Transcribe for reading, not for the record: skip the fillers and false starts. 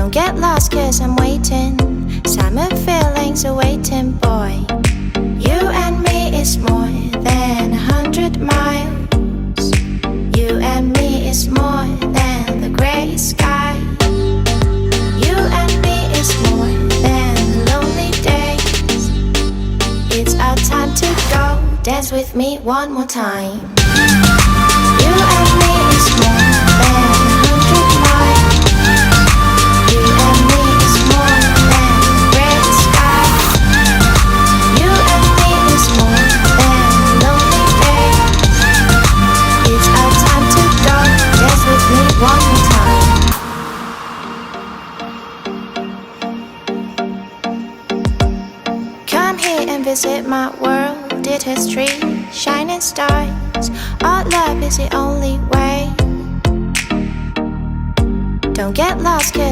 Don't get lost cause I'm waiting. Summer feelings are waiting, boy. You and me is more than 100 miles. You and me is more than the gray sky. You and me is more than lonely days. It's our time to go. Dance with me one more time. You and me is more than 100 miles. You and me is more than gray sky. You and me is more than lonely days. It's our time to go. Dance with me one more time. Come here and visit my world. It's history, shining stars. Our love is the only way. Don't get lost cause